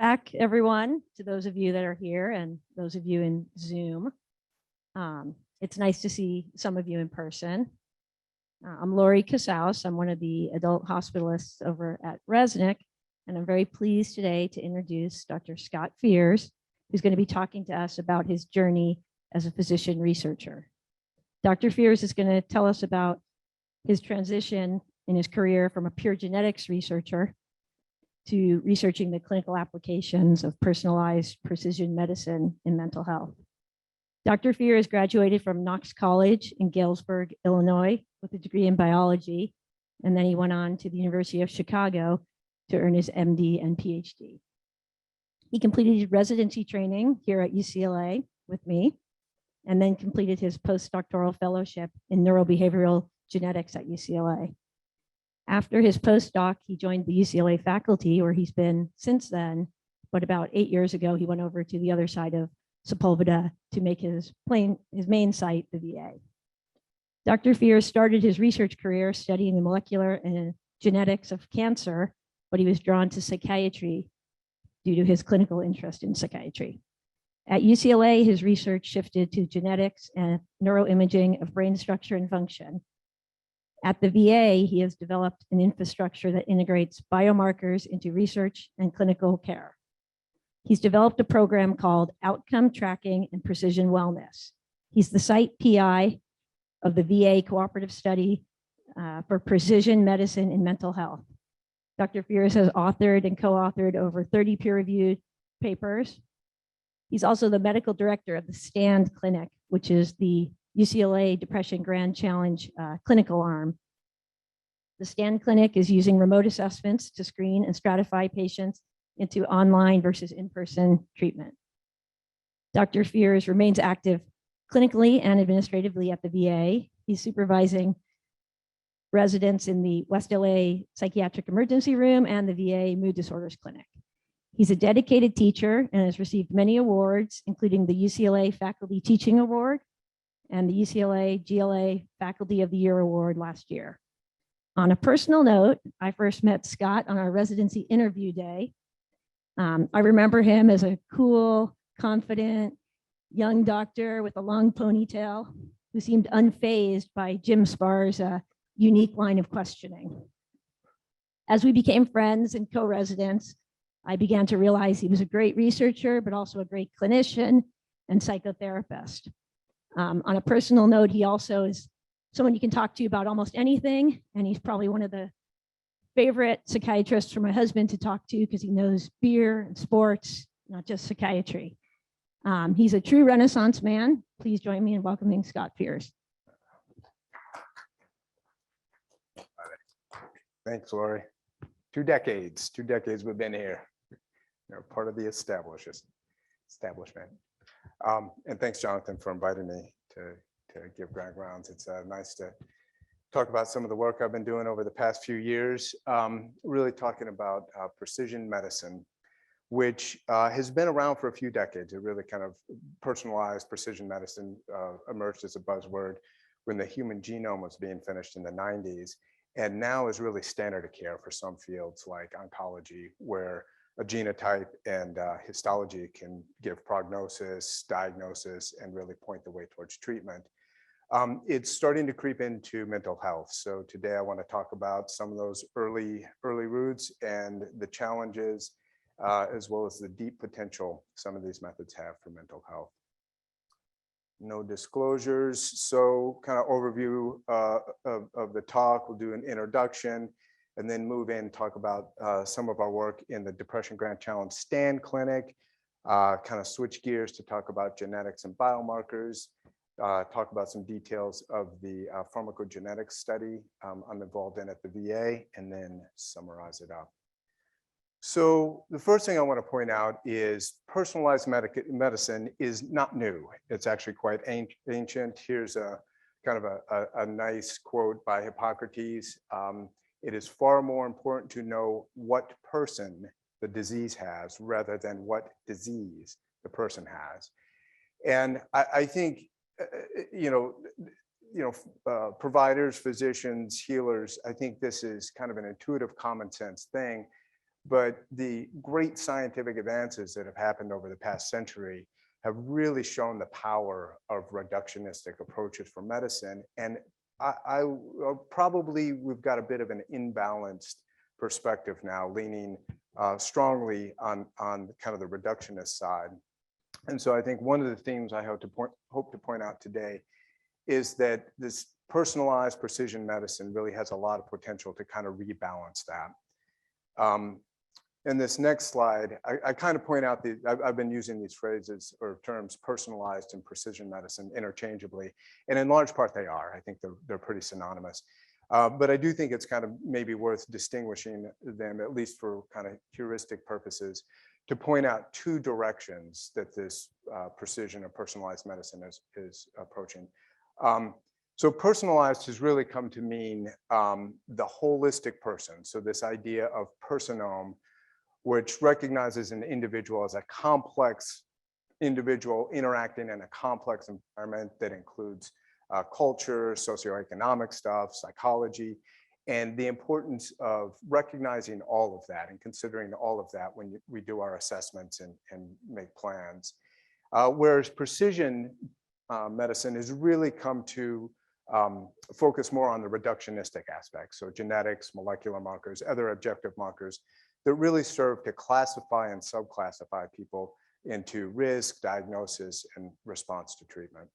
back, everyone, to those of you that are here and those of you in Zoom. It's nice to see some of you in person. I'm Lori Casaus. I'm one of the adult hospitalists over at Resnick, and I'm very pleased today to introduce Dr. Scott Fears, who's going to be talking to us about his journey as a physician researcher. Dr. Fears is going to tell us about his transition in his career from a pure genetics researcher to researching the clinical applications of personalized precision medicine in mental health. Dr. Fears graduated from Knox College in Galesburg, Illinois, with a degree in biology, and then he went on to the University of Chicago to earn his MD and PhD. He completed his residency training here at UCLA with me, and then completed his postdoctoral fellowship in neurobehavioral genetics at UCLA. After his postdoc, he joined the UCLA faculty, where he's been since then, but about 8 years ago, he went over to the other side of Sepulveda to make his main site the VA. Dr. Fears started his research career studying the molecular and genetics of cancer, but he was drawn to psychiatry due to his clinical interest in psychiatry. At UCLA, his research shifted to genetics and neuroimaging of brain structure and function. At the VA, he has developed an infrastructure that integrates biomarkers into research and clinical care. He's developed a program called Outcome Tracking and Precision Wellness. He's the site PI of the VA Cooperative Study for Precision Medicine in Mental Health. Dr. Fears has authored and co-authored over 30 peer-reviewed papers. He's also the medical director of the Stanford Clinic, which is the UCLA Depression Grand Challenge clinical arm. The Stanford Clinic is using remote assessments to screen and stratify patients into online versus in-person treatment. Dr. Fears remains active clinically and administratively at the VA. He's supervising residents in the West LA Psychiatric Emergency Room and the VA Mood Disorders Clinic. He's a dedicated teacher and has received many awards, including the UCLA Faculty Teaching Award and the UCLA GLA Faculty of the Year Award last year. On a personal note, I first met Scott on our residency interview day. I remember him as a cool, confident, young doctor with a long ponytail who seemed unfazed by Jim Sparr's unique line of questioning. As we became friends and co-residents, I began to realize he was a great researcher, but also a great clinician and psychotherapist. On a personal note, he also is someone you can talk to about almost anything, and he's probably one of the favorite psychiatrists for my husband to talk to because he knows beer and sports, not just psychiatry. He's a true Renaissance man. Please join me in welcoming Scott Fears. Thanks, Lori. 2 decades we've been here. You're part of the establishment. And thanks, Jonathan, for inviting me to give backgrounds. It's nice to talk about some of the work I've been doing over the past few years, really talking about precision medicine, which has been around for a few decades. It really kind of personalized precision medicine emerged as a buzzword when the human genome was being finished in the 90s, and now is really standard of care for some fields like oncology, where a genotype and histology can give prognosis, diagnosis, and really point the way towards treatment. It's starting to creep into mental health. So today I want to talk about some of those early roots and the challenges, as well as the deep potential some of these methods have for mental health. No disclosures. So kind of overview of the talk. We'll do an introduction and then move in, talk about some of our work in the Depression Grand Challenge Stanford Clinic, kind of switch gears to talk about genetics and biomarkers, talk about some details of the pharmacogenetics study I'm involved in at the VA, and then summarize it up. So the first thing I want to point out is personalized medicine is not new. It's actually quite ancient. Here's a kind of a nice quote by Hippocrates. It is far more important to know what person the disease has rather than what disease the person has. And I think, providers, physicians, healers, I think this is kind of an intuitive common sense thing. but the great scientific advances that have happened over the past century have really shown the power of reductionistic approaches for medicine. And probably we've got a bit of an imbalanced perspective now, leaning strongly on kind of the reductionist side. And so I think one of the themes I hope to point out today is that this personalized precision medicine really has a lot of potential to kind of rebalance that. In this next slide, I kind of point out I've been using these phrases or terms personalized and precision medicine interchangeably, and in large part they are. I think they're pretty synonymous. But I do think it's kind of maybe worth distinguishing them, at least for kind of heuristic purposes, to point out two directions that this precision or personalized medicine is approaching. So personalized has really come to mean the holistic person. So this idea of personome, which recognizes an individual as a complex individual interacting in a complex environment that includes culture, socioeconomic stuff, psychology, and the importance of recognizing all of that and considering all of that when we do our assessments and make plans. Whereas precision medicine has really come to focus more on the reductionistic aspects, so genetics, molecular markers, other objective markers that really serve to classify and subclassify people into risk, diagnosis, and response to treatment.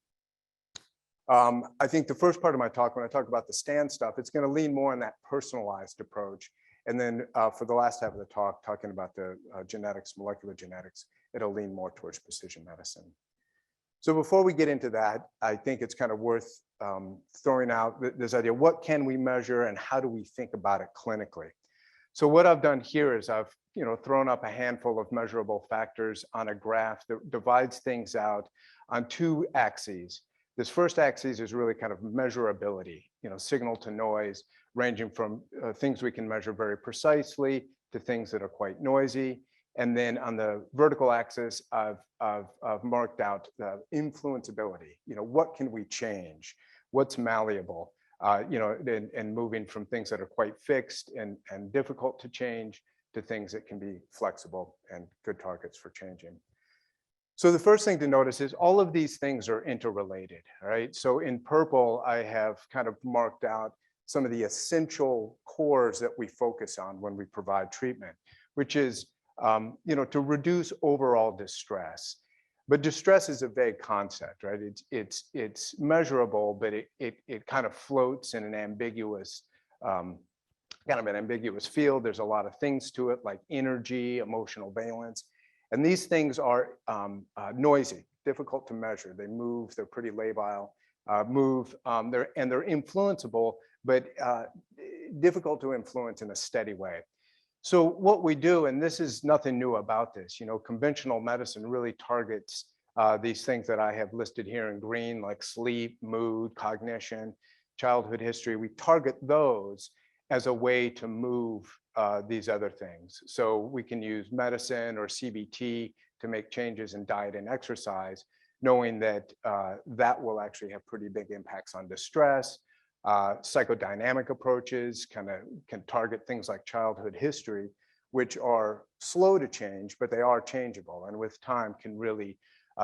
I think the first part of my talk, when I talk about the STAN stuff, it's going to lean more on that personalized approach. And then for the last half of the talk, talking about the genetics, molecular genetics, it'll lean more towards precision medicine. So before we get into that, I think it's kind of worth throwing out this idea, what can we measure and how do we think about it clinically? So what I've done here is I've thrown up a handful of measurable factors on a graph that divides things out on two axes. This first axis is really kind of measurability, signal to noise, ranging from things we can measure very precisely to things that are quite noisy. And then on the vertical axis, I've marked out the influenceability. What can we change? What's malleable? And moving from things that are quite fixed and difficult to change to things that can be flexible and good targets for changing. So the first thing to notice is all of these things are interrelated, right? So in purple, I have kind of marked out some of the essential cores that we focus on when we provide treatment, which is to reduce overall distress. But distress is a vague concept, right? It's measurable, but it kind of floats in an ambiguous, field. There's a lot of things to it, like energy, emotional valence. And these things are noisy, difficult to measure. They move, they're pretty labile, they're influenceable, but difficult to influence in a steady way. So what we do, and this is nothing new about this, conventional medicine really targets these things that I have listed here in green, like sleep, mood, cognition, childhood history. We target those as a way to move these other things. So we can use medicine or CBT to make changes in diet and exercise, knowing that that will actually have pretty big impacts on distress. Psychodynamic approaches can target things like childhood history, which are slow to change, but they are changeable, and with time can really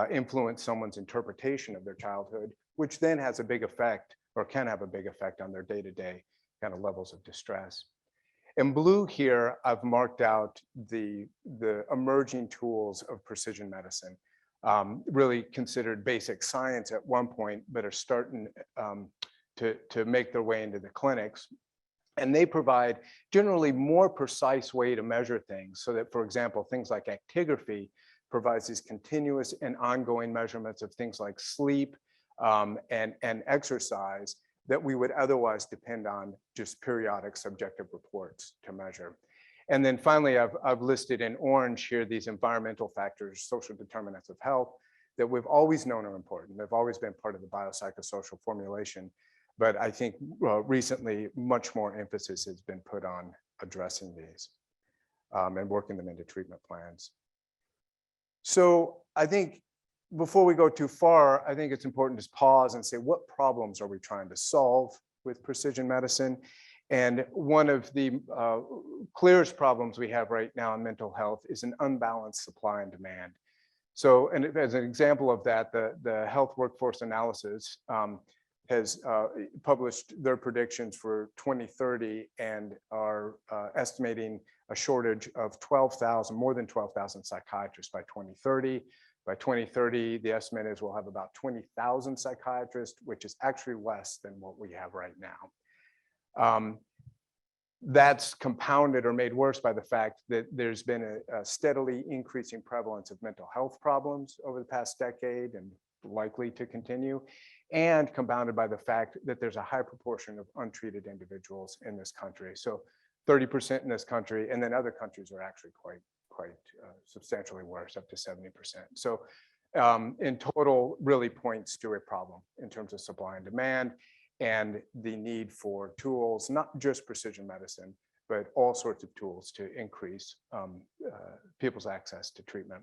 influence someone's interpretation of their childhood, which then has a big effect, or can have a big effect, on their day-to-day kind of levels of distress. In blue here, I've marked out the emerging tools of precision medicine, really considered basic science at one point, but are starting to make their way into the clinics. And they provide generally more precise way to measure things, so that, for example, things like actigraphy provides these continuous and ongoing measurements of things like sleep and exercise that we would otherwise depend on just periodic subjective reports to measure. And then finally, I've listed in orange here these environmental factors, social determinants of health, that we've always known are important. They've always been part of the biopsychosocial formulation. But I think recently, much more emphasis has been put on addressing these and working them into treatment plans. So I think before we go too far, I think it's important to pause and say, what problems are we trying to solve with precision medicine? And one of the clearest problems we have right now in mental health is an unbalanced supply and demand. So, and as an example of that, the Health Workforce Analysis has published their predictions for 2030 and are estimating a shortage of 12,000, more than 12,000 psychiatrists by 2030. By 2030, the estimate is we'll have about 20,000 psychiatrists, which is actually less than what we have right now. That's compounded or made worse by the fact that there's been a steadily increasing prevalence of mental health problems over the past decade and likely to continue, and compounded by the fact that there's a high proportion of untreated individuals in this country. So 30% in this country, and then other countries are actually quite substantially worse, up to 70%. So in total, really points to a problem in terms of supply and demand, and the need for tools, not just precision medicine, but all sorts of tools to increase people's access to treatment.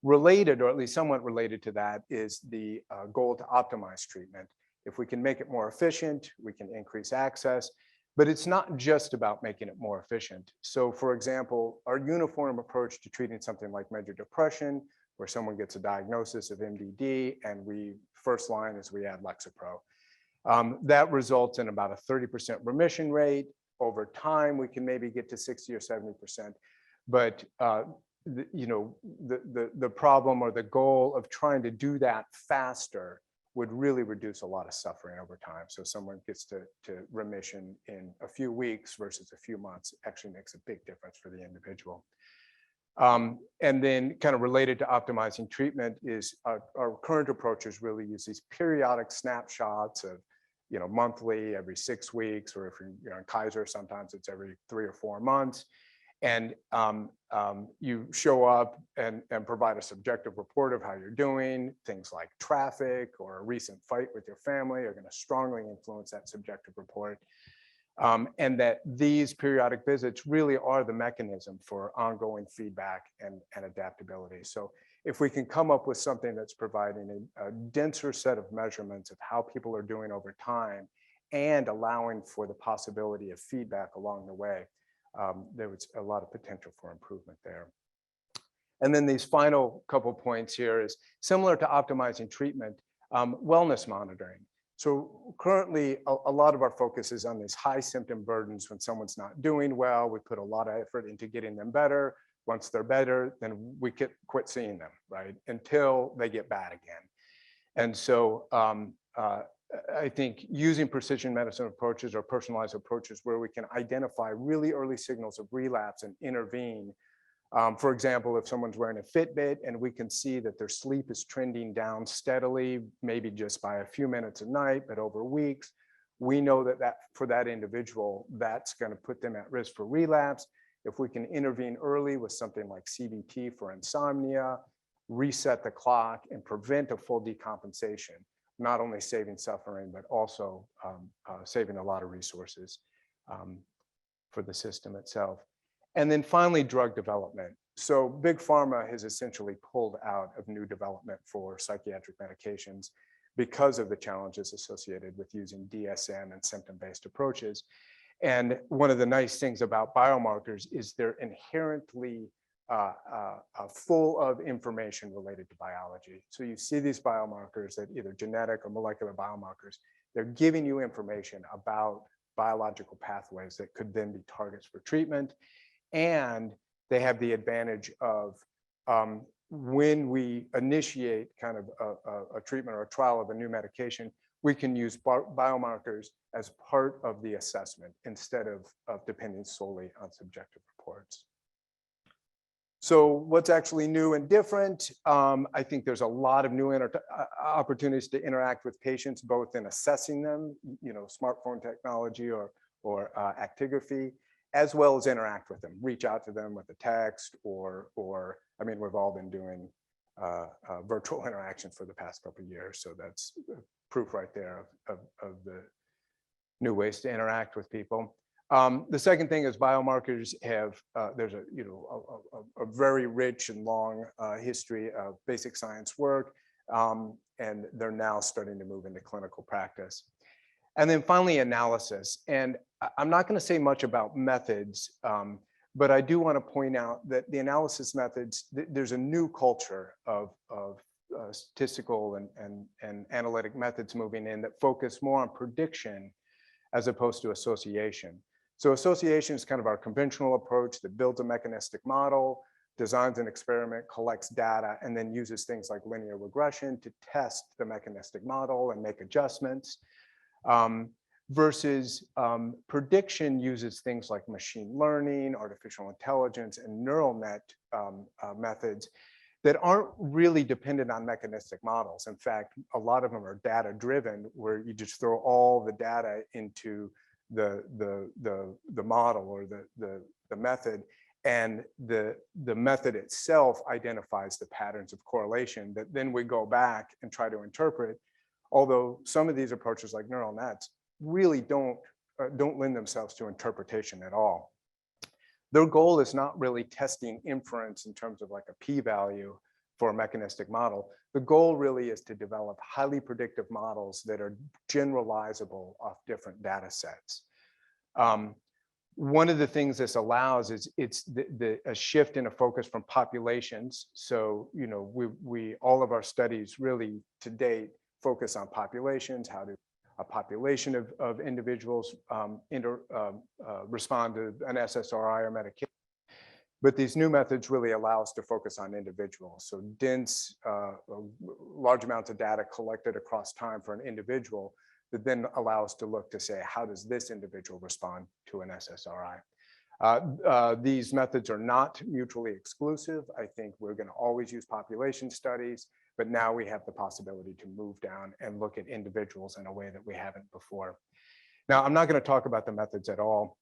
Related, or at least somewhat related to that, is the goal to optimize treatment. If we can make it more efficient, we can increase access, but it's not just about making it more efficient. So for example, our uniform approach to treating something like major depression, where someone gets a diagnosis of MDD, and first line is we add Lexapro. That results in about a 30% remission rate. Over time, we can maybe get to 60 or 70%. But the problem or the goal of trying to do that faster would really reduce a lot of suffering over time. So someone gets to remission in a few weeks versus a few months actually makes a big difference for the individual. And then kind of related to optimizing treatment is our current approaches really use these periodic snapshots of, monthly, every 6 weeks, or if you're in Kaiser, sometimes it's every 3 or 4 months. And you show up and provide a subjective report of how you're doing. Things like traffic or a recent fight with your family are going to strongly influence that subjective report. And that these periodic visits really are the mechanism for ongoing feedback and adaptability. So if we can come up with something that's providing a denser set of measurements of how people are doing over time and allowing for the possibility of feedback along the way, there was a lot of potential for improvement there. And then these final couple points here is similar to optimizing treatment, wellness monitoring. So currently, a lot of our focus is on these high symptom burdens when someone's not doing well. We put a lot of effort into getting them better. Once they're better, then we quit seeing them, right? Until they get bad again. And so I think using precision medicine approaches or personalized approaches where we can identify really early signals of relapse and intervene. For example, if someone's wearing a Fitbit and we can see that their sleep is trending down steadily, maybe just by a few minutes a night, but over weeks, we know that for that individual, that's going to put them at risk for relapse. If we can intervene early with something like CBT for insomnia, reset the clock and prevent a full decompensation, not only saving suffering, but also saving a lot of resources for the system itself. And then finally, drug development. So Big Pharma has essentially pulled out of new development for psychiatric medications because of the challenges associated with using DSM and symptom-based approaches. And one of the nice things about biomarkers is they're inherently full of information related to biology. So you see these biomarkers that either genetic or molecular biomarkers, they're giving you information about biological pathways that could then be targets for treatment. And they have the advantage of when we initiate kind of a treatment or a trial of a new medication, we can use biomarkers as part of the assessment instead of depending solely on subjective reports. So what's actually new and different? I think there's a lot of new opportunities to interact with patients, both in assessing them, smartphone technology or actigraphy, as well as interact with them, reach out to them with a text or I mean, we've all been doing virtual interactions for the past couple of years. So that's proof right there of the new ways to interact with people. The second thing is biomarkers have, there's a very rich and long history of basic science work, and they're now starting to move into clinical practice. And then finally, analysis. And I'm not going to say much about methods, but I do want to point out that the analysis methods, there's a new culture of statistical and analytic methods moving in that focus more on prediction as opposed to association. So association is kind of our conventional approach that builds a mechanistic model, designs an experiment, collects data, and then uses things like linear regression to test the mechanistic model and make adjustments. Versus prediction uses things like machine learning, artificial intelligence, and neural net methods that aren't really dependent on mechanistic models. In fact, a lot of them are data driven, where you just throw all the data into the model or the method, and the method itself identifies the patterns of correlation that then we go back and try to interpret. Although some of these approaches like neural nets really don't lend themselves to interpretation at all. Their goal is not really testing inference in terms of like a p-value for a mechanistic model. The goal really is to develop highly predictive models that are generalizable off different data sets. One of the things this allows is it's a shift in a focus from populations. So, you know, we all of our studies really to date focus on populations. How do a population of individuals respond to an SSRI or medication? But these new methods really allow us to focus on individuals. So dense, large amounts of data collected across time for an individual that then allow us to look to say, how does this individual respond to an SSRI? These methods are not mutually exclusive. I think we're going to always use population studies, but now we have the possibility to move down and look at individuals in a way that we haven't before. Now, I'm not going to talk about the methods at all,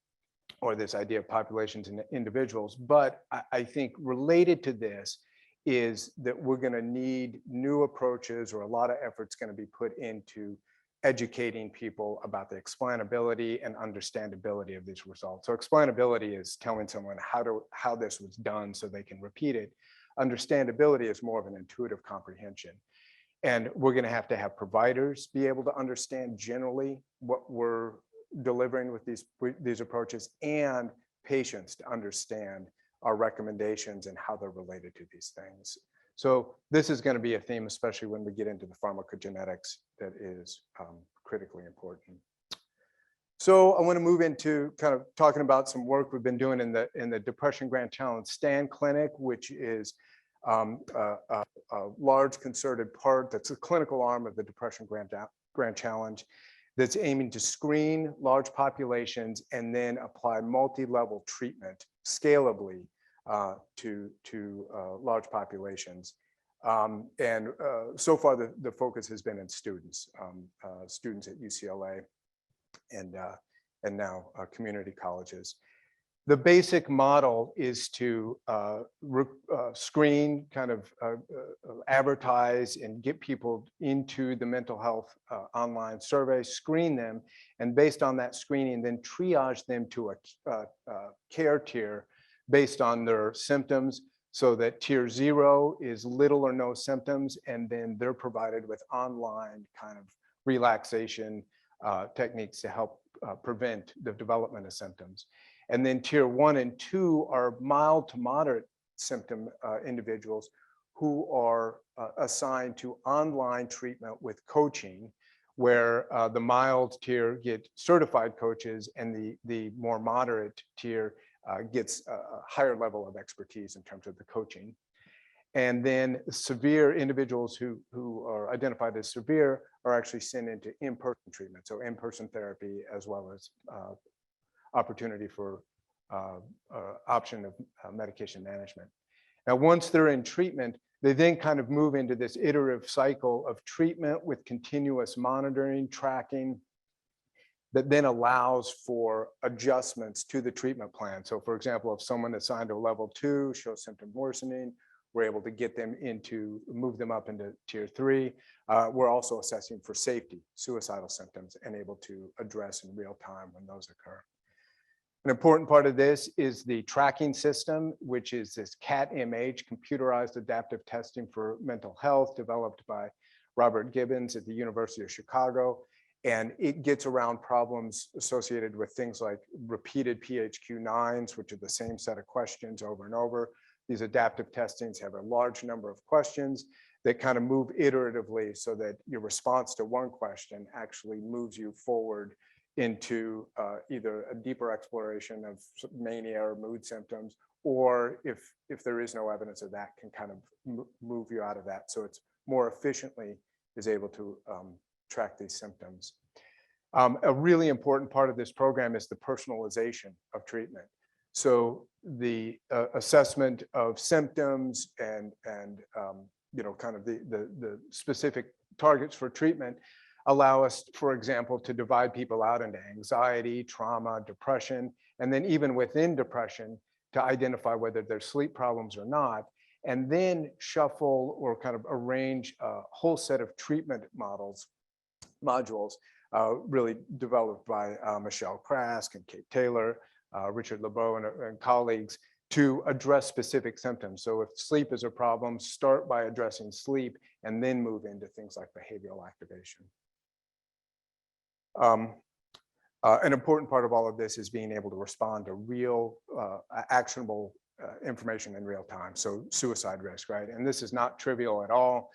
or this idea of populations and individuals, but I think related to this is that we're going to need new approaches, or a lot of effort's going to be put into educating people about the explainability and understandability of these results. So explainability is telling someone how this was done so they can repeat it. Understandability is more of an intuitive comprehension. And we're going to have providers be able to understand generally what we're delivering with these approaches, and patients to understand our recommendations and how they're related to these things. So this is going to be a theme, especially when we get into the pharmacogenetics, that is critically important. So I want to move into kind of talking about some work we've been doing in the Depression Grand Challenge Stanford Clinic, which is a large concerted part that's a clinical arm of the Depression Grand Challenge that's aiming to screen large populations and then apply multi-level treatment scalably to large populations. So far, the focus has been in students at UCLA and now community colleges. The basic model is to screen, kind of advertise and get people into the mental health online survey, screen them, and based on that screening, then triage them to a care tier based on their symptoms, so that tier 0 is little or no symptoms, and then they're provided with online kind of relaxation techniques to help prevent the development of symptoms. And then tier 1 and 2 are mild to moderate symptom individuals who are assigned to online treatment with coaching, where the mild tier get certified coaches, and the more moderate tier gets a higher level of expertise in terms of the coaching. And then severe individuals who are identified as severe are actually sent into in-person treatment, so in-person therapy, as well as opportunity for option of medication management. Now, once they're in treatment, they then kind of move into this iterative cycle of treatment with continuous monitoring, tracking, that then allows for adjustments to the treatment plan. So for example, if someone assigned to a level 2 shows symptom worsening, we're able to get them move them up into tier 3. We're also assessing for safety, suicidal symptoms, and able to address in real time when those occur. An important part of this is the tracking system, which is this CAT-MH, computerized adaptive testing for mental health, developed by Robert Gibbons at the University of Chicago. And it gets around problems associated with things like repeated PHQ-9s, which are the same set of questions over and over. These adaptive testings have a large number of questions that kind of move iteratively so that your response to one question actually moves you forward into either a deeper exploration of mania or mood symptoms, or if there is no evidence of that, can kind of move you out of that. So it's more efficiently is able to track these symptoms. A really important part of this program is the personalization of treatment. So the assessment of symptoms and kind of the specific targets for treatment allow us, for example, to divide people out into anxiety, trauma, depression, and then even within depression to identify whether there's sleep problems or not, and then shuffle or kind of arrange a whole set of treatment modules really developed by Michelle Krask and Kate Taylor, Richard LeBeau and colleagues to address specific symptoms. So if sleep is a problem, start by addressing sleep and then move into things like behavioral activation. An important part of all of this is being able to respond to real actionable information in real time. So suicide risk, right? And this is not trivial at all.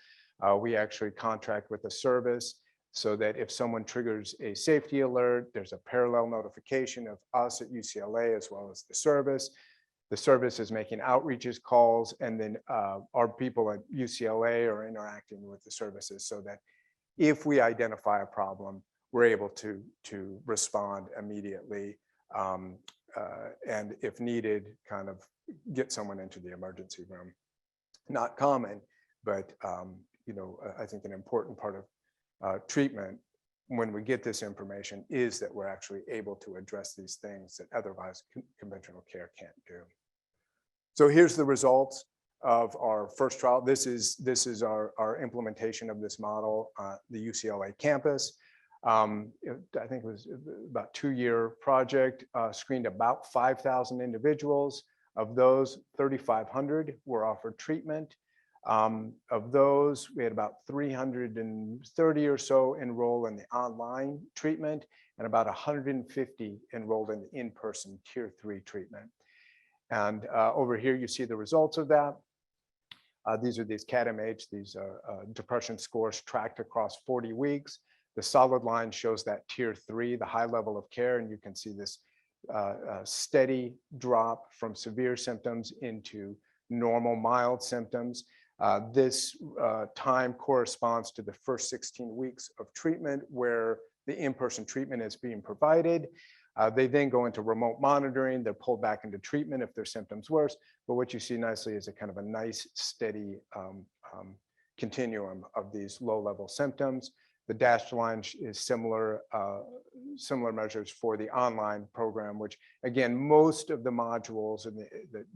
We actually contract with a service so that if someone triggers a safety alert, there's a parallel notification of us at UCLA as well as the service. The service is making outreaches calls, and then our people at UCLA are interacting with the services so that if we identify a problem, we're able to respond immediately, and if needed, kind of get someone into the emergency room. Not common, but I think an important part of treatment when we get this information is that we're actually able to address these things that otherwise conventional care can't do. So here's the results of our first trial. This is our implementation of this model, the UCLA campus. I think it was about a 2-year project, screened about 5,000 individuals. Of those, 3,500 were offered treatment. Of those, we had about 330 or so enroll in the online treatment, and about 150 enrolled in the in-person tier 3 treatment. And over here, you see the results of that. These are these CAT-MH, these depression scores tracked across 40 weeks. The solid line shows that tier 3, the high level of care, and you can see this steady drop from severe symptoms into normal mild symptoms. This time corresponds to the first 16 weeks of treatment where the in-person treatment is being provided. They then go into remote monitoring. They're pulled back into treatment if their symptoms worse. But what you see nicely is a kind of a nice steady continuum of these low-level symptoms. The dashed line is similar measures for the online program, which again, most of the modules and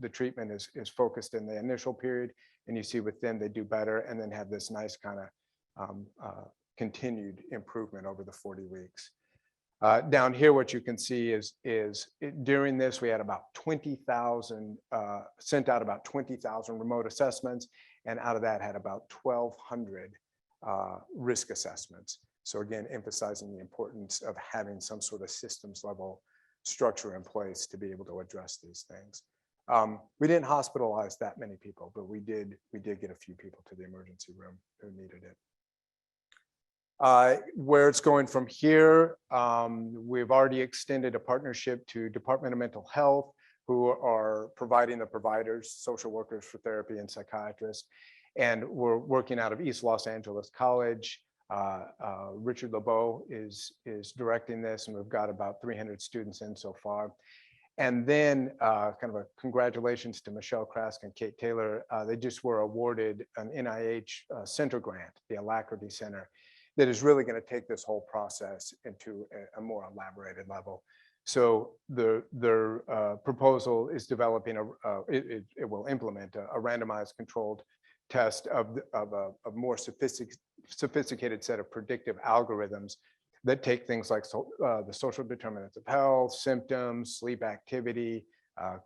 the treatment is focused in the initial period. And you see with them, they do better and then have this nice kind of continued improvement over the 40 weeks. Down here, what you can see is during this, we had about 20,000, sent out about 20,000 remote assessments, and out of that had about 1,200 risk assessments. So again, emphasizing the importance of having some sort of systems level structure in place to be able to address these things. We didn't hospitalize that many people, but we did get a few people to the emergency room who needed it. Where it's going from here, we've already extended a partnership to Department of Mental Health, who are providing the providers, social workers for therapy and psychiatrists. And we're working out of East Los Angeles College. Richard LeBeau is directing this, and we've got about 300 students in so far. And then kind of a congratulations to Michelle Krask and Kate Taylor. They just were awarded an NIH center grant, the Alacrity Center, that is really going to take this whole process into a more elaborated level. So their proposal is developing it will implement a randomized controlled test of a more sophisticated set of predictive algorithms that take things like the social determinants of health, symptoms, sleep activity,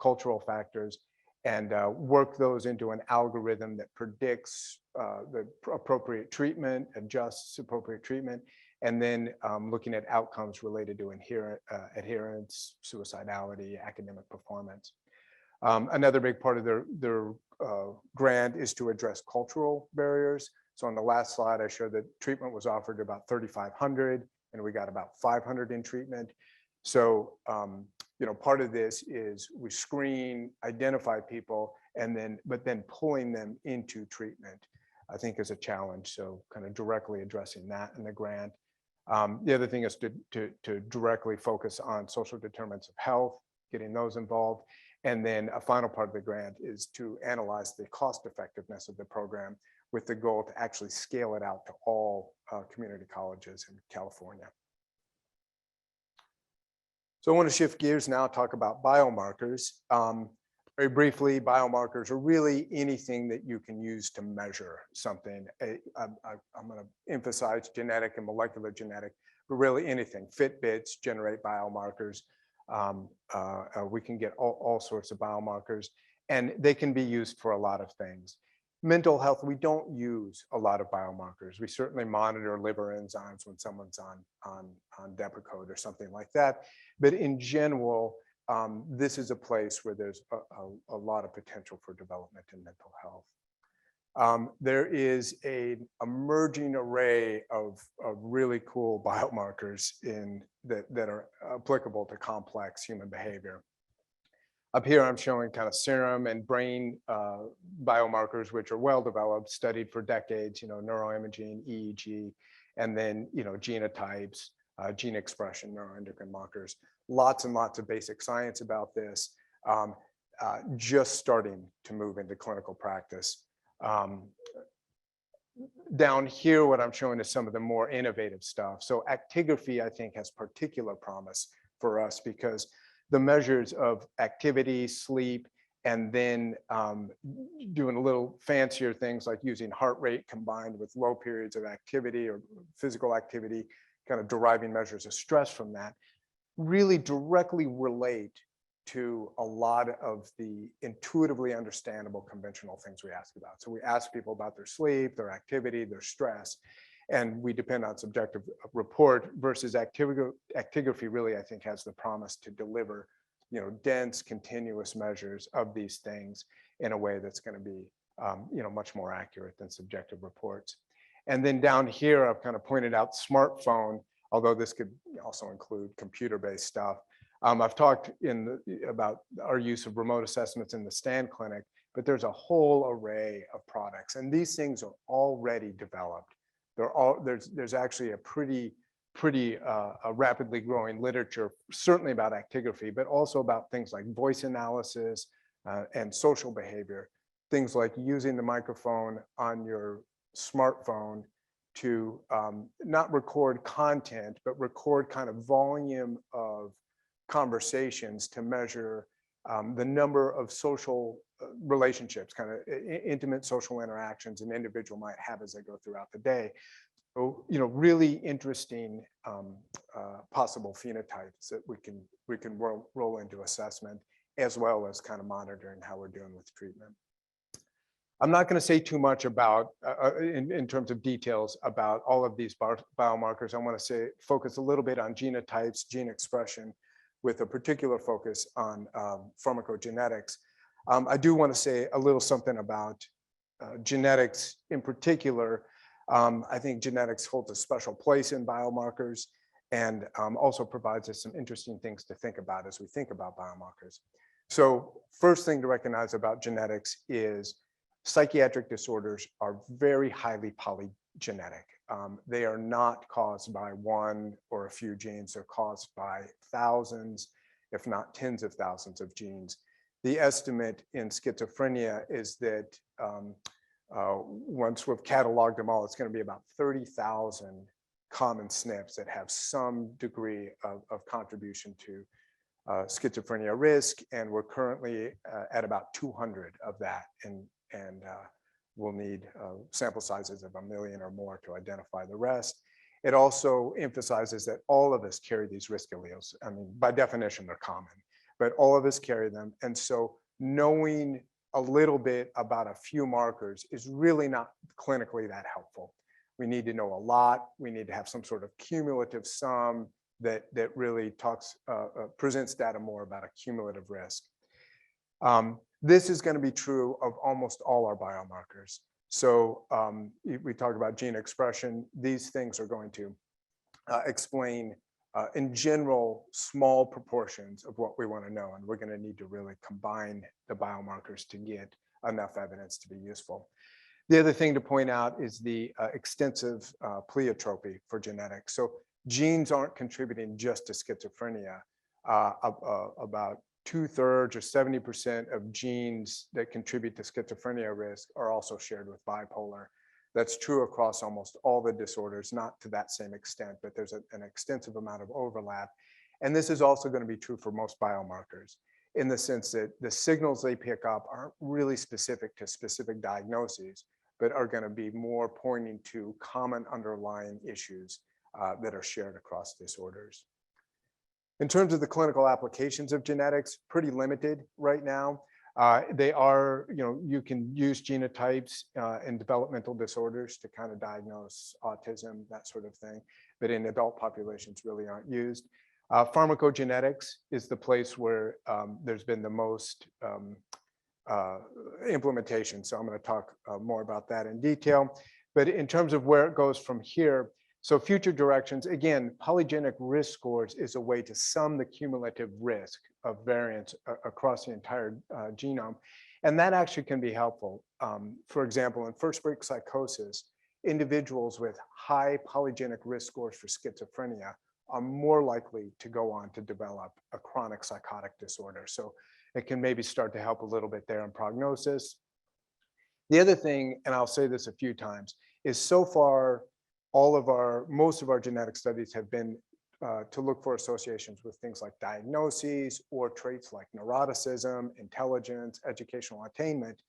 cultural factors, and work those into an algorithm that predicts the appropriate treatment, adjusts appropriate treatment, and then looking at outcomes related to adherence, suicidality, academic performance. Another big part of their grant is to address cultural barriers. So on the last slide, I showed that treatment was offered to about 3,500, and we got about 500 in treatment. So, part of this is we screen, identify people, but then pulling them into treatment, I think, is a challenge. So kind of directly addressing that in the grant. The other thing is to directly focus on social determinants of health, getting those involved. And then a final part of the grant is to analyze the cost effectiveness of the program with the goal to actually scale it out to all community colleges in California. So I want to shift gears now, talk about biomarkers. Very briefly, biomarkers are really anything that you can use to measure something. I'm going to emphasize genetic and molecular genetic, but really anything. Fitbits generate biomarkers. We can get all sorts of biomarkers, and they can be used for a lot of things. Mental health, we don't use a lot of biomarkers. We certainly monitor liver enzymes when someone's on Depakote or something like that. But in general, this is a place where there's a lot of potential for development in mental health. There is an emerging array of really cool biomarkers that are applicable to complex human behavior. Up here, I'm showing kind of serum and brain biomarkers, which are well developed, studied for decades, neuroimaging, EEG, and then, genotypes, gene expression, neuroendocrine markers. Lots and lots of basic science about this, just starting to move into clinical practice. Down here, what I'm showing is some of the more innovative stuff. So actigraphy, I think, has particular promise for us because the measures of activity, sleep, and then doing a little fancier things like using heart rate combined with low periods of activity or physical activity, kind of deriving measures of stress from that, really directly relate to a lot of the intuitively understandable conventional things we ask about. So we ask people about their sleep, their activity, their stress, and we depend on subjective report versus actigraphy really, I think, has the promise to deliver, dense, continuous measures of these things in a way that's going to be, much more accurate than subjective reports. And then down here, I've kind of pointed out smartphone, although this could also include computer-based stuff. I've talked about our use of remote assessments in the Stanford Clinic, but there's a whole array of products, and these things are already developed. There's actually a pretty rapidly growing literature, certainly about actigraphy, but also about things like voice analysis and social behavior. Things like using the microphone on your smartphone to not record content, but record kind of volume of conversations to measure the number of social relationships, kind of intimate social interactions an individual might have as they go throughout the day. So, really interesting possible phenotypes that we can roll into assessment, as well as kind of monitoring how we're doing with treatment. I'm not going to say too much about, in terms of details about all of these biomarkers. I want to focus a little bit on genotypes, gene expression, with a particular focus on pharmacogenetics. I do want to say a little something about genetics in particular. I think genetics holds a special place in biomarkers and also provides us some interesting things to think about as we think about biomarkers. So first thing to recognize about genetics is psychiatric disorders are very highly polygenetic. They are not caused by one or a few genes. They're caused by thousands, if not tens of thousands of genes. The estimate in schizophrenia is that once we've cataloged them all, it's going to be about 30,000 common SNPs that have some degree of contribution to schizophrenia risk. And we're currently at about 200 of that. And we'll need sample sizes of 1 million or more to identify the rest. It also emphasizes that all of us carry these risk alleles. I mean, by definition, they're common, but all of us carry them. And so knowing a little bit about a few markers is really not clinically that helpful. We need to know a lot. We need to have some sort of cumulative sum that really presents data more about a cumulative risk. This is going to be true of almost all our biomarkers. So we talk about gene expression. These things are going to explain, in general, small proportions of what we want to know. And we're going to need to really combine the biomarkers to get enough evidence to be useful. The other thing to point out is the extensive pleiotropy for genetics. So genes aren't contributing just to schizophrenia. About 2/3 or 70% of genes that contribute to schizophrenia risk are also shared with bipolar. That's true across almost all the disorders, not to that same extent, but there's an extensive amount of overlap. And this is also going to be true for most biomarkers, in the sense that the signals they pick up aren't really specific to specific diagnoses, but are going to be more pointing to common underlying issues that are shared across disorders. In terms of the clinical applications of genetics, pretty limited right now. They are, you can use genotypes in developmental disorders to kind of diagnose autism, that sort of thing, but in adult populations really aren't used. Pharmacogenetics is the place where there's been the most implementation. So I'm going to talk more about that in detail. But in terms of where it goes from here, so future directions, again, polygenic risk scores is a way to sum the cumulative risk of variants across the entire genome. And that actually can be helpful. For example, in first break psychosis, individuals with high polygenic risk scores for schizophrenia are more likely to go on to develop a chronic psychotic disorder. So it can maybe start to help a little bit there in prognosis. The other thing, and I'll say this a few times, is so far, most of our genetic studies have been to look for associations with things like diagnoses or traits like neuroticism, intelligence, educational attainment.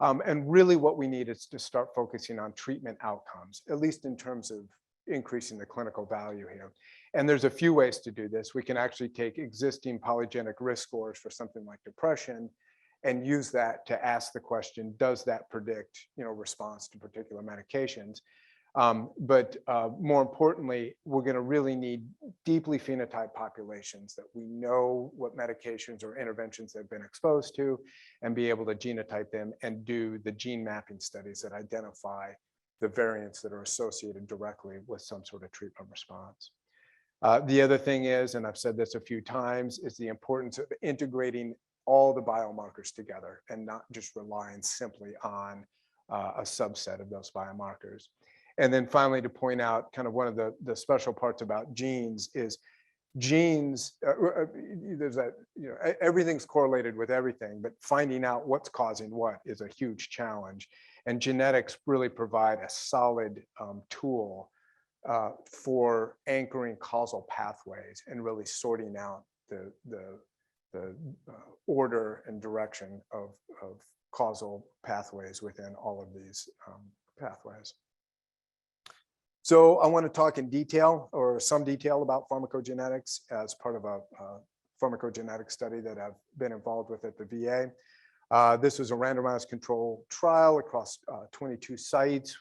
And really what we need is to start focusing on treatment outcomes, at least in terms of increasing the clinical value here. And there's a few ways to do this. We can actually take existing polygenic risk scores for something like depression and use that to ask the question, does that predict, response to particular medications? But more importantly, we're going to really need deeply phenotyped populations that we know what medications or interventions they've been exposed to, and be able to genotype them and do the gene mapping studies that identify the variants that are associated directly with some sort of treatment response. The other thing is, and I've said this a few times, is the importance of integrating all the biomarkers together and not just relying simply on a subset of those biomarkers. And then finally, to point out kind of one of the special parts about genes is genes, there's that, everything's correlated with everything, but finding out what's causing what is a huge challenge. And genetics really provide a solid tool for anchoring causal pathways and really sorting out the order and direction of causal pathways within all of these pathways. So I want to talk in detail, or some detail, about pharmacogenetics as part of a pharmacogenetic study that I've been involved with at the VA. This was a randomized control trial across 22 sites,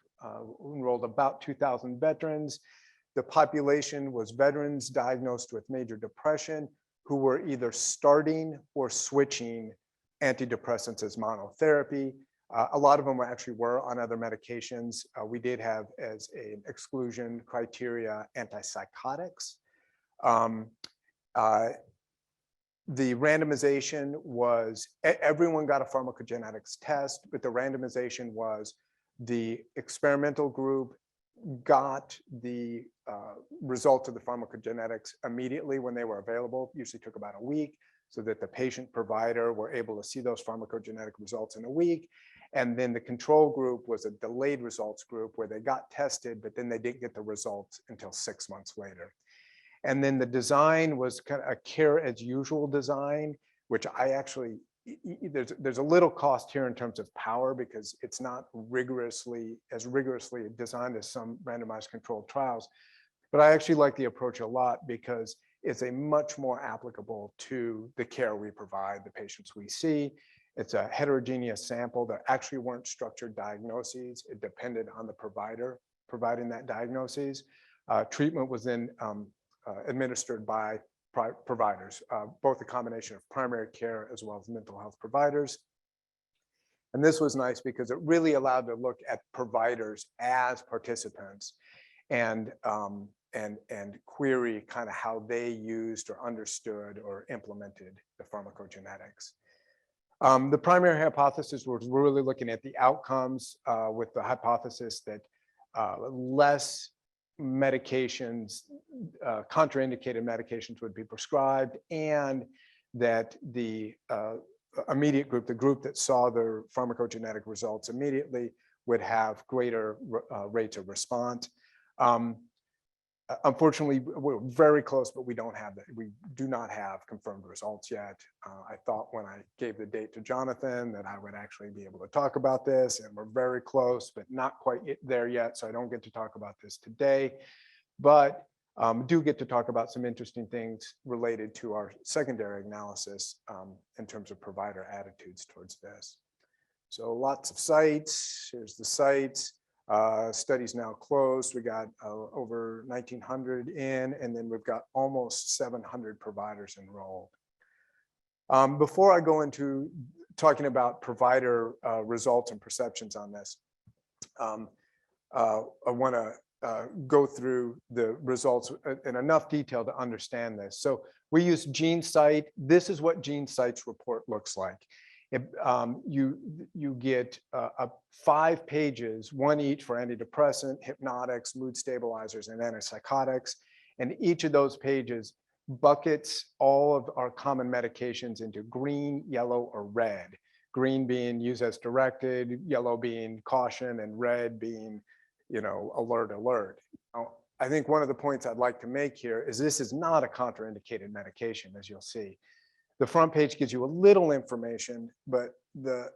enrolled about 2,000 veterans. The population was veterans diagnosed with major depression who were either starting or switching antidepressants as monotherapy. A lot of them actually were on other medications. We did have as an exclusion criteria antipsychotics. The randomization was, everyone got a pharmacogenetics test, but the randomization was the experimental group got the results of the pharmacogenetics immediately when they were available. Usually took about a week, so that the patient provider were able to see those pharmacogenetic results in a week. And then the control group was a delayed results group where they got tested, but then they didn't get the results until 6 months later. And then the design was kind of a care as usual design, which I actually, there's a little cost here in terms of power because it's not rigorously designed as some randomized controlled trials. But I actually like the approach a lot because it's a much more applicable to the care we provide, the patients we see. It's a heterogeneous sample. There actually weren't structured diagnoses. It depended on the provider providing that diagnosis. Treatment was then administered by providers, both a combination of primary care as well as mental health providers. And this was nice because it really allowed to look at providers as participants and query kind of how they used or understood or implemented the pharmacogenetics. The primary hypothesis was really looking at the outcomes with the hypothesis that less medications, contraindicated medications would be prescribed, and that the immediate group, the group that saw their pharmacogenetic results immediately, would have greater rates of response. Unfortunately, we're very close, but we don't have that. We do not have confirmed results yet. I thought when I gave the date to Jonathan that I would actually be able to talk about this, and we're very close, but not quite there yet. So I don't get to talk about this today, but do get to talk about some interesting things related to our secondary analysis in terms of provider attitudes towards this. So lots of sites. Here's the sites. Studies now closed. We got over 1,900 in, and then we've got almost 700 providers enrolled. Before I go into talking about provider results and perceptions on this, I want to go through the results in enough detail to understand this. So we use GeneSight. This is what GeneSight's report looks like. You get 5 pages, one each for antidepressant, hypnotics, mood stabilizers, and antipsychotics. And each of those pages buckets all of our common medications into green, yellow, or red. Green being use as directed, yellow being caution, and red being, alert, alert. Now, I think one of the points I'd like to make here is this is not a contraindicated medication, as you'll see. The front page gives you a little information, but the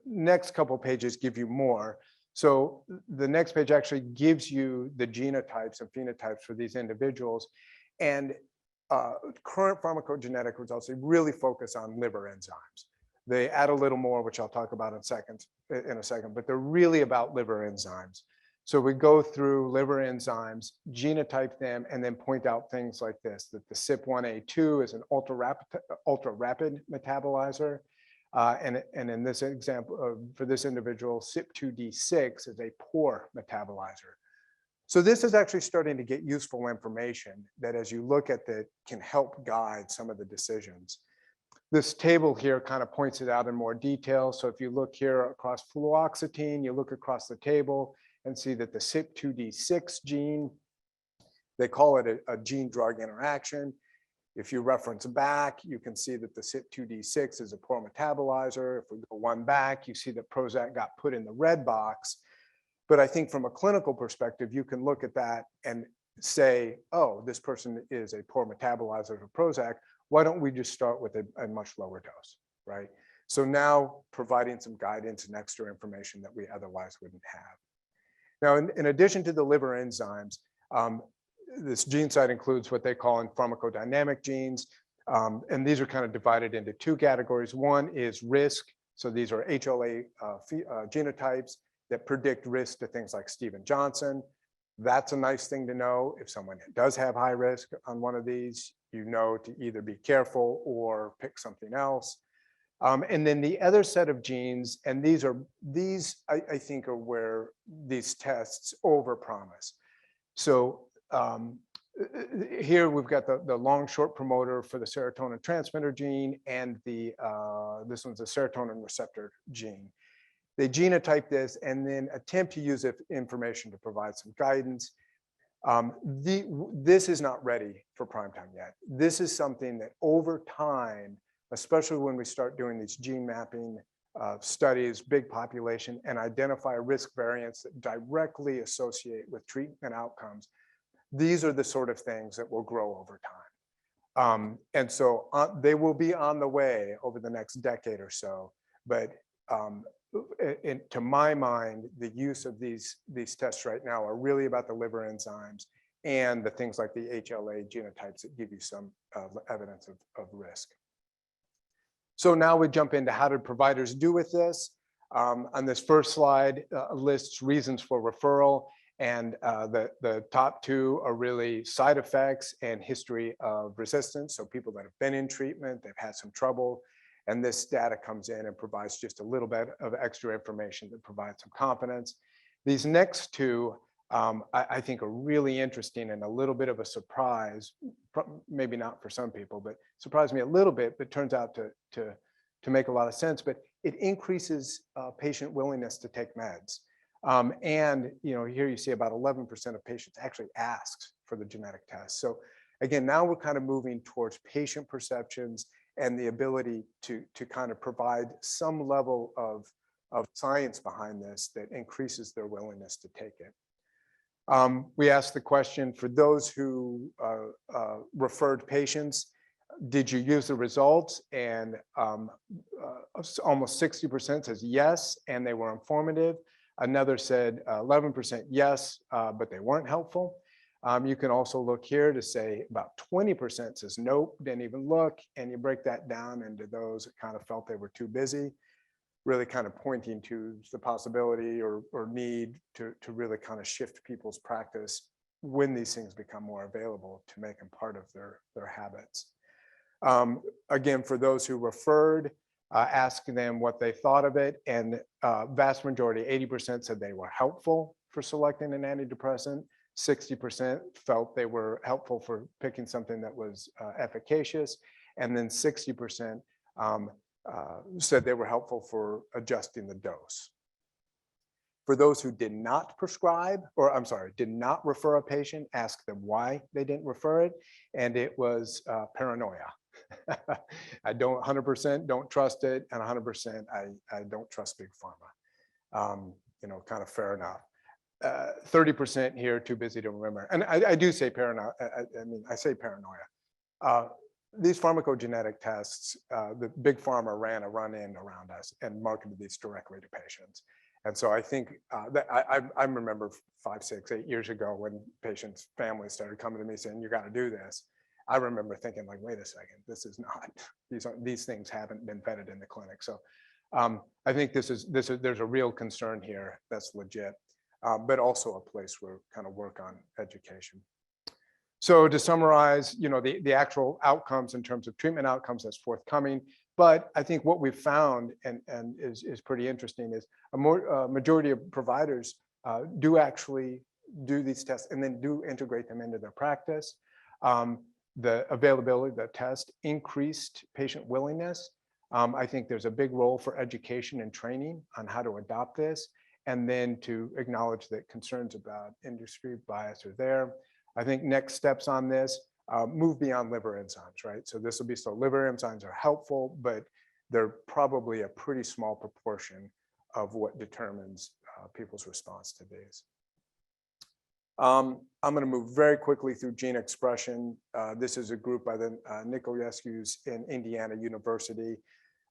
next couple pages give you more. So the next page actually gives you the genotypes and phenotypes for these individuals. And current pharmacogenetic results, they really focus on liver enzymes. They add a little more, which I'll talk about in a second, but they're really about liver enzymes. So we go through liver enzymes, genotype them, and then point out things like this, that the CYP1A2 is an ultra rapid metabolizer. And in this example, for this individual, CYP2D6 is a poor metabolizer. So this is actually starting to get useful information that, as you look at that, can help guide some of the decisions. This table here kind of points it out in more detail. So if you look here across fluoxetine, you look across the table and see that the CYP2D6 gene, they call it a gene-drug interaction. If you reference back, you can see that the CYP2D6 is a poor metabolizer. If we go one back, you see that Prozac got put in the red box. But I think from a clinical perspective, you can look at that and say, oh, this person is a poor metabolizer of Prozac. Why don't we just start with a much lower dose, right? So now providing some guidance and extra information that we otherwise wouldn't have. Now, in addition to the liver enzymes, this GeneSight includes what they call pharmacodynamic genes. And these are kind of divided into 2 categories. One is risk. So these are HLA genotypes that predict risk to things like Stevens-Johnson. That's a nice thing to know. If someone does have high risk on one of these, you know to either be careful or pick something else. And then the other set of genes, and these I think are where these tests overpromise. So here we've got the long short promoter for the serotonin transmitter gene, and this one's a serotonin receptor gene. They genotype this and then attempt to use information to provide some guidance. This is not ready for prime time yet. This is something that over time, especially when we start doing these gene mapping studies, big population, and identify risk variants that directly associate with treatment outcomes, these are the sort of things that will grow over time. And so they will be on the way over the next decade or so. But to my mind, the use of these tests right now are really about the liver enzymes and the things like the HLA genotypes that give you some evidence of risk. So now we jump into how did providers do with this. On this first slide lists reasons for referral. And the top two are really side effects and history of resistance. So people that have been in treatment, they've had some trouble. And this data comes in and provides just a little bit of extra information that provides some confidence. These next two, I think, are really interesting and a little bit of a surprise, maybe not for some people, but surprised me a little bit, but turns out to make a lot of sense. But it increases patient willingness to take meds. And here you see about 11% of patients actually asks for the genetic test. So again, now we're kind of moving towards patient perceptions and the ability to kind of provide some level of science behind this that increases their willingness to take it. We asked the question for those who referred patients, did you use the results? And almost 60% says yes, and they were informative. Another said 11% yes, but they weren't helpful. You can also look here to say about 20% says nope, didn't even look, and you break that down into those that kind of felt they were too busy, really kind of pointing to the possibility or need to really kind of shift people's practice when these things become more available to make them part of their habits. Again, for those who referred, asking them what they thought of it, and vast majority, 80% said they were helpful for selecting an antidepressant. 60% felt they were helpful for picking something that was efficacious, and then 60% said they were helpful for adjusting the dose. For those who did not prescribe, or I'm sorry, did not refer a patient, ask them why they didn't refer it, and it was paranoia. I don't 100% don't trust it, and 100% I don't trust big pharma. Kind of fair enough. 30% here, too busy to remember. And I do say paranoia. I say paranoia. These pharmacogenetic tests, the big pharma ran a run-in around us and marketed these directly to patients. And so I think that I remember 5, 6, 8 years ago when patients' families started coming to me saying, you got to do this. I remember thinking, like, wait a second, this is not, these things haven't been vetted in the clinic. So I think there's a real concern here that's legit, but also a place where kind of work on education. So to summarize, the actual outcomes in terms of treatment outcomes that's forthcoming. But I think what we've found and is pretty interesting is a majority of providers do actually do these tests and then do integrate them into their practice. The availability of the test increased patient willingness. I think there's a big role for education and training on how to adopt this, and then to acknowledge that concerns about industry bias are there. I think next steps on this move beyond liver enzymes, right? So this will be, so liver enzymes are helpful, but they're probably a pretty small proportion of what determines people's response to these. I'm going to move very quickly through gene expression. This is a group by the Nikolescu's in Indiana University,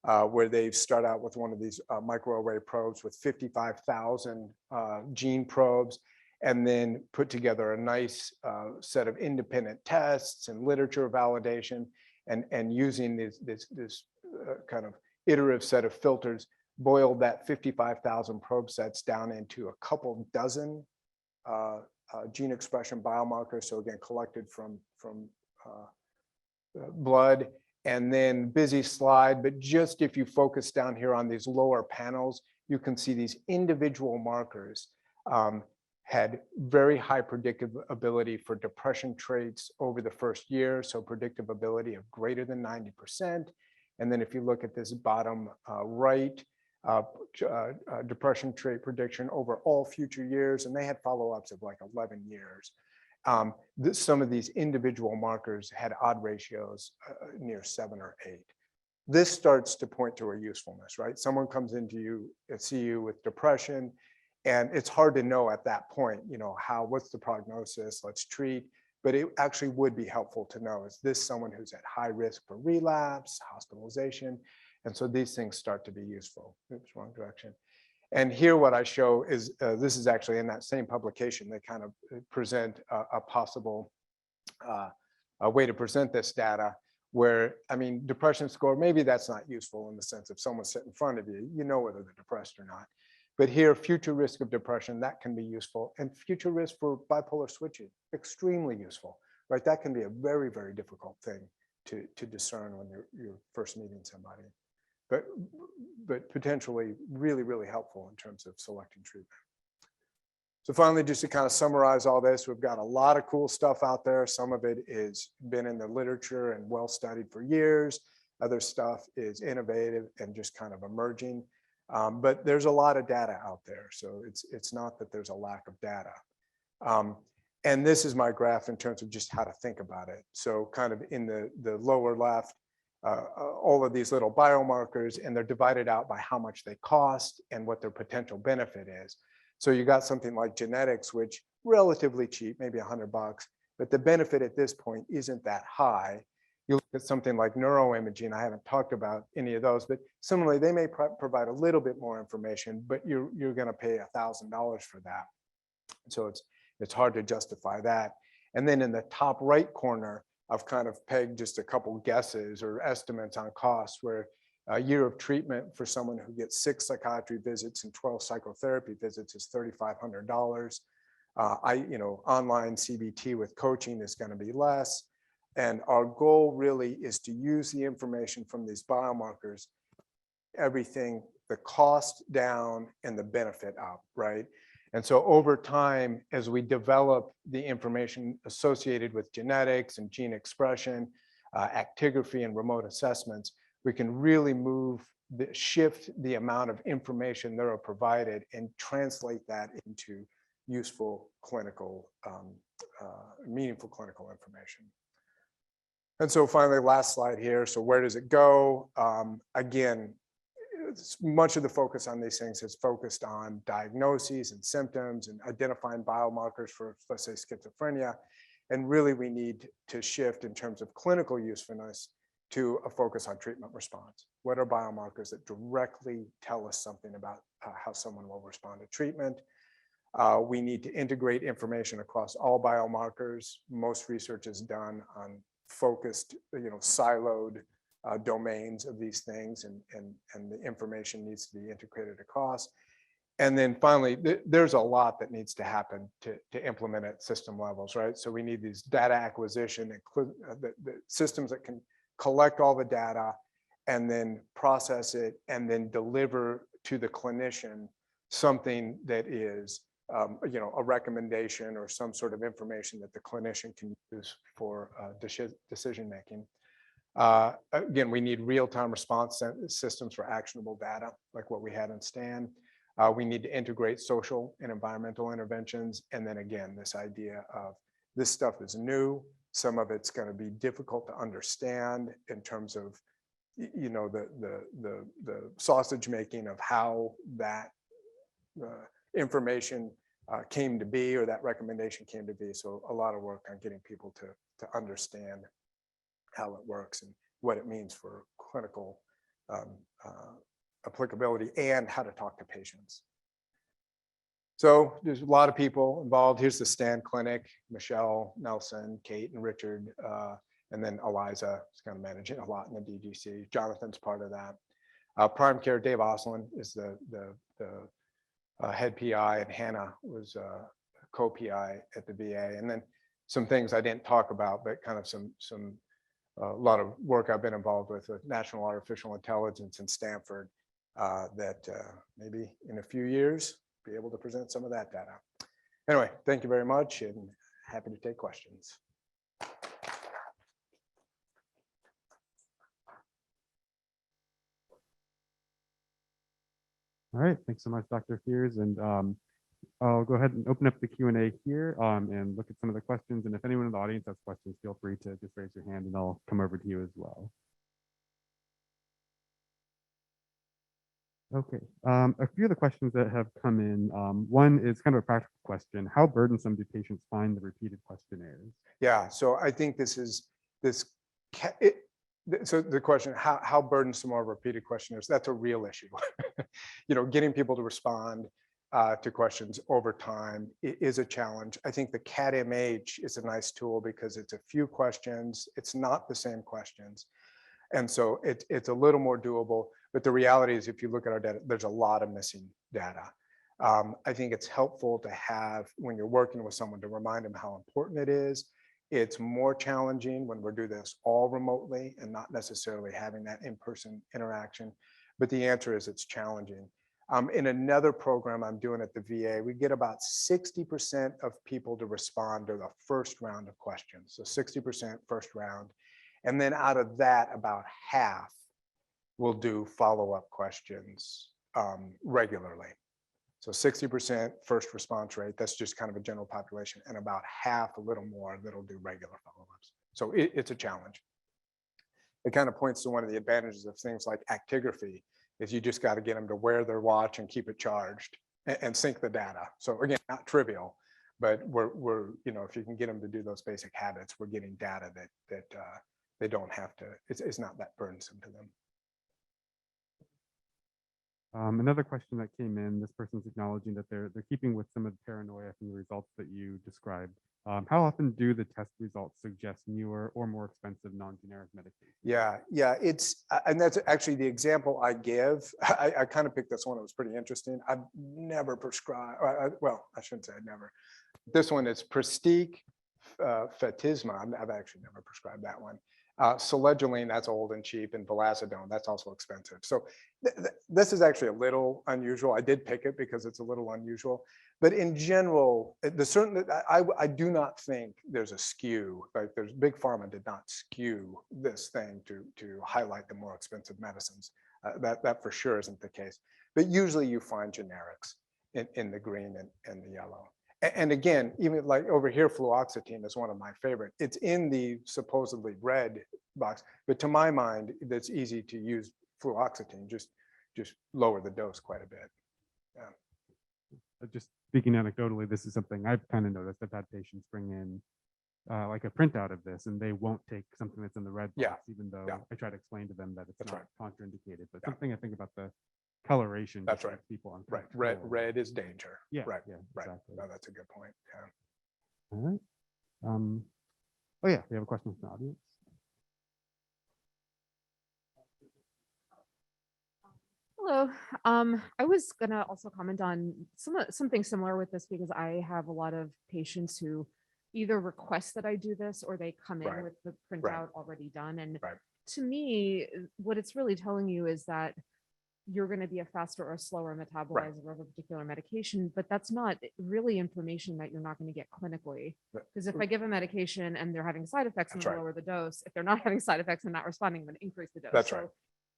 where they start out with one of these microarray probes with 55,000 gene probes, and then put together a nice set of independent tests and literature validation, and using this kind of iterative set of filters, boiled that 55,000 probe sets down into a couple dozen gene expression biomarkers. So again, collected from blood. And then busy slide, but just if you focus down here on these lower panels, you can see these individual markers had very high predictive ability for depression traits over the first year. So predictive ability of greater than 90%. And then if you look at this bottom right, depression trait prediction over all future years, and they had follow-ups of like 11 years. Some of these individual markers had odd ratios near 7 or 8. This starts to point to a usefulness, right? Someone comes into you, see you with depression, and it's hard to know at that point, what's the prognosis, let's treat, but it actually would be helpful to know, is this someone who's at high risk for relapse, hospitalization? And so these things start to be useful. Oops, wrong direction. And here what I show is, this is actually in that same publication, they kind of present a possible a way to present this data where, depression score, maybe that's not useful in the sense if someone's sitting in front of you, you know whether they're depressed or not. But here, future risk of depression, that can be useful. And future risk for bipolar switching, extremely useful, right? That can be a very, very difficult thing to discern when you're first meeting somebody. But potentially really, really helpful in terms of selecting treatment. So finally, just to kind of summarize all this, we've got a lot of cool stuff out there. Some of it is been in the literature and well studied for years. Other stuff is innovative and just kind of emerging. But there's a lot of data out there. So it's not that there's a lack of data. And this is my graph in terms of just how to think about it. So kind of in the lower left, all of these little biomarkers, and they're divided out by how much they cost and what their potential benefit is. So you got something like genetics, which relatively cheap, maybe $100, but the benefit at this point isn't that high. You look at something like neuroimaging, I haven't talked about any of those, but similarly, they may provide a little bit more information, but you're gonna pay $1,000 for that. So it's hard to justify that. And then in the top right corner, I've kind of pegged just a couple guesses or estimates on costs, where a year of treatment for someone who gets 6 psychiatry visits and 12 psychotherapy visits is $3,500. Online CBT with coaching is going to be less. And our goal really is to use the information from these biomarkers, everything, the cost down and the benefit up, right? And so over time, as we develop the information associated with genetics and gene expression, actigraphy and remote assessments, we can really shift the amount of information that are provided and translate that into useful clinical, meaningful clinical information. And so finally, last slide here. So where does it go? Again, much of the focus on these things is focused on diagnoses and symptoms and identifying biomarkers for, let's say, schizophrenia. And really, we need to shift in terms of clinical usefulness to a focus on treatment response. What are biomarkers that directly tell us something about how someone will respond to treatment? We need to integrate information across all biomarkers. Most research is done on focused, siloed domains of these things, and the information needs to be integrated across. And then finally, there's a lot that needs to happen to implement at system levels, right? So we need these data acquisition, the systems that can collect all the data and then process it and then deliver to the clinician something that is a recommendation or some sort of information that the clinician can use for decision making. Again, we need real-time response systems for actionable data, like what we had in STAN. We need to integrate social and environmental interventions. And then again, this idea of this stuff is new. Some of it's going to be difficult to understand in terms of, the sausage making of how that information came to be, or that recommendation came to be. So a lot of work on getting people to understand how it works and what it means for clinical applicability and how to talk to patients. So there's a lot of people involved. Here's the Stanford Clinic: Michelle, Nelson, Kate, and Richard, and then Eliza is kind of managing a lot in the DGC. Jonathan's part of that. Prime Care, Dave Oslin is the head PI, and Hannah was co-PI at the VA. And then some things I didn't talk about, but kind of a lot of work I've been involved with National Artificial Intelligence in Stanford, that maybe in a few years, be able to present some of that data. Anyway, thank you very much, and happy to take questions. All right, thanks so much, Dr. Fears. And I'll go ahead and open up the Q&A here and look at some of the questions. And if anyone in the audience has questions, feel free to just raise your hand and I'll come over to you as well. Okay, a few of the questions that have come in, one is kind of a practical question. How burdensome do patients find the repeated questionnaires? Yeah, so I think so the question, how burdensome are repeated questionnaires? That's a real issue. Getting people to respond to questions over time is a challenge. I think the CAT-MH is a nice tool because it's a few questions. It's not the same questions. And so it's a little more doable. But the reality is, if you look at our data, there's a lot of missing data. I think it's helpful to have, when you're working with someone, to remind them how important it is. It's more challenging when we do this all remotely and not necessarily having that in-person interaction. But the answer is it's challenging. In another program I'm doing at the VA, we get about 60% of people to respond to the first round of questions. So 60% first round. And then out of that, about half will do follow-up questions regularly. So 60% first response rate, that's just kind of a general population, and about half, a little more, that'll do regular follow-ups. So it's a challenge. It kind of points to one of the advantages of things like actigraphy, is you just got to get them to wear their watch and keep it charged and sync the data. So again, not trivial, but we're if you can get them to do those basic habits, we're getting data that they don't have to, it's not that burdensome to them. Another question that came in, this person's acknowledging that they're keeping with some of the paranoia from the results that you described. How often do the test results suggest newer or more expensive non-generic medications? Yeah, and that's actually the example I give. I kind of picked this one, it was pretty interesting. I've never prescribed, well, I shouldn't say I've never. This one is Prestige Fetisma. I've actually never prescribed that one. Selegiline, that's old and cheap, and Vilazodone, that's also expensive. So this is actually a little unusual. I did pick it because it's a little unusual, but in general, I do not think there's a skew. Like there's Big Pharma did not skew this thing to highlight the more expensive medicines. That for sure isn't the case. But usually you find generics in the green and the yellow. And again, even like over here, fluoxetine is one of my favorite. It's in the supposedly red box, but to my mind, it's easy to use fluoxetine. Just lower the dose quite a bit. Yeah. Just speaking anecdotally, this is something I've kind of noticed. I've had patients bring in like a printout of this, and they won't take something that's in the red box, even though I try to explain to them that it's not contraindicated. But something I think about the coloration. That's right. People right. Red is danger. Yeah. Right. Yeah. Right. Exactly. No, that's a good point. Yeah. All right. Oh yeah, we have a question from the audience. Hello. I was gonna also comment on something similar with this because I have a lot of patients who either request that I do this or they come in with the printout already done. And to me, what it's really telling you is that you're going to be a faster or slower metabolizer of a particular medication, but that's not really information that you're not going to get clinically. Because if I give a medication and they're having side effects, I'm going to lower the dose. If they're not having side effects and not responding, I'm going to increase the dose. That's right.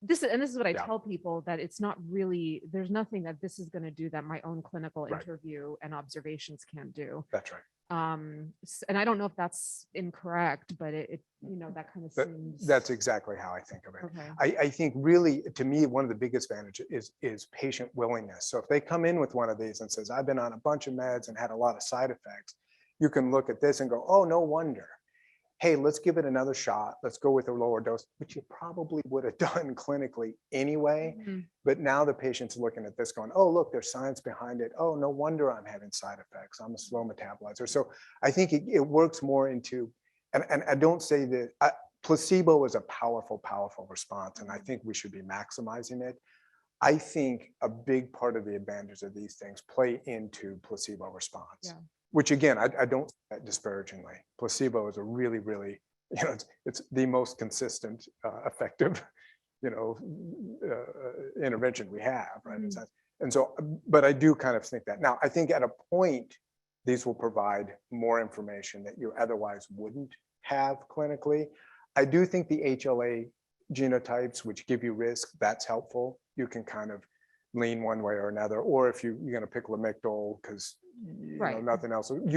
This is what I tell people, that it's not really, there's nothing that this is going to do that my own clinical interview and observations can't do. That's right. And I don't know if that's incorrect, but it that kind of seems. That's exactly how I think of it. Okay. I think really, to me, one of the biggest advantages is patient willingness. So if they come in with one of these and says, I've been on a bunch of meds and had a lot of side effects, you can look at this and go, oh, no wonder. Hey, let's give it another shot. Let's go with a lower dose, which you probably would have done clinically anyway. Mm-hmm. But now the patient's looking at this going, oh, look, there's science behind it. Oh, no wonder I'm having side effects. I'm a slow metabolizer. So I think it works more into, and I don't say that placebo is a powerful, powerful response. And I think we should be maximizing it. I think a big part of the advantage of these things play into placebo response. Yeah. Which again, I don't say that disparagingly. Placebo is a really, really, it's the most consistent, effective, intervention we have, right? Mm-hmm. And so, but I do kind of think that. Now, I think at a point, these will provide more information that you otherwise wouldn't have clinically. I do think the HLA genotypes, which give you risk, that's helpful. You can kind of lean one way or another, or if you're going to pick Lamictal because nothing else, and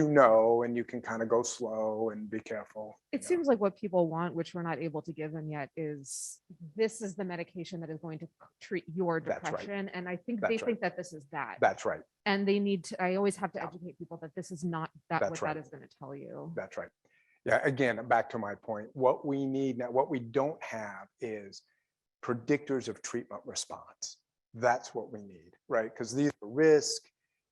you can kind of go slow and be careful. It seems like what people want, which we're not able to give them yet, is this is the medication that is going to treat your depression. And I think they think that this is that. That's right. And they need to, I always have to educate people that this is not that That's what right. that is going to tell you. That's right. Yeah, again, back to my point, what we need now, what we don't have is predictors of treatment response. That's what we need, right? Because these are risk,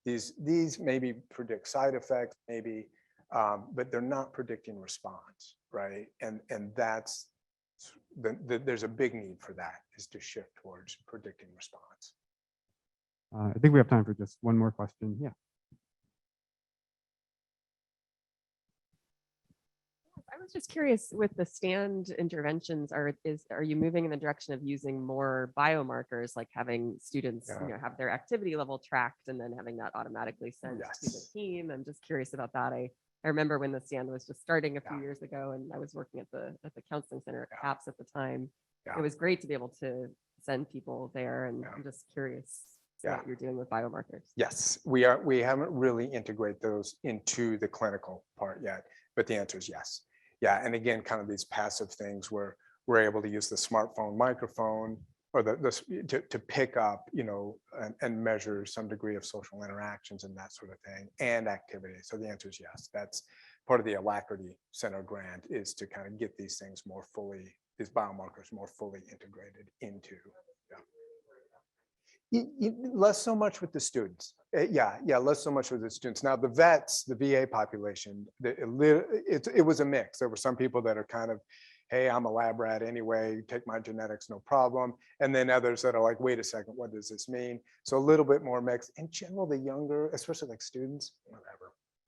these maybe predict side effects, maybe, but they're not predicting response, right? And that's, there's a big need for that, is to shift towards predicting response. I think we have time for just one more question. Yeah. I was just curious with the stand interventions, are you moving in the direction of using more biomarkers, like having students, have their activity level tracked and then having that automatically sent to the team? I'm just curious about that. I remember when the stand was just starting a few years ago, and I was working at the counseling center at CAPS at the time. It was great to be able to send people there, and I'm just curious what you're doing with biomarkers. Yes, we haven't really integrated those into the clinical part yet, but the answer is yes. Yeah, and again, kind of these passive things where we're able to use the smartphone microphone or to pick up, and measure some degree of social interactions and that sort of thing, and activity. So the answer is yes. That's part of the Alacrity Center grant, is to kind of get these things more fully, these biomarkers more fully integrated into. Less so much with the students. Less so much with the students. Now the vets, the VA population, it was a mix. There were some people that are kind of, hey, I'm a lab rat anyway, take my genetics, no problem. And then others that are like, wait a second, what does this mean? So a little bit more mixed. In general, the younger, especially like students,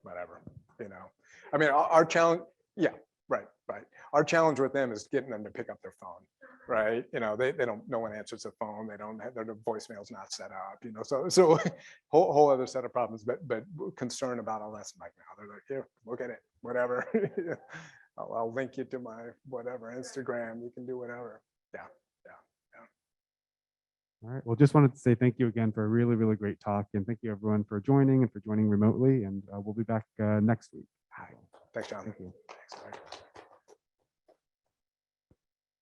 whatever. I mean, our challenge, right. Our challenge with them is getting them to pick up their phone. Right, they don't. No one answers the phone. They don't have their voicemail's not set up. So whole other set of problems. But concern about all that. Like now they're like, here, look at it, whatever. I'll link you to my whatever Instagram. You can do whatever. Yeah. All right. Well, just wanted to say thank you again for a really, really great talk, and thank you everyone for joining and for joining remotely. And we'll be back next week. Thanks, John. Thank you. Thanks, Larry.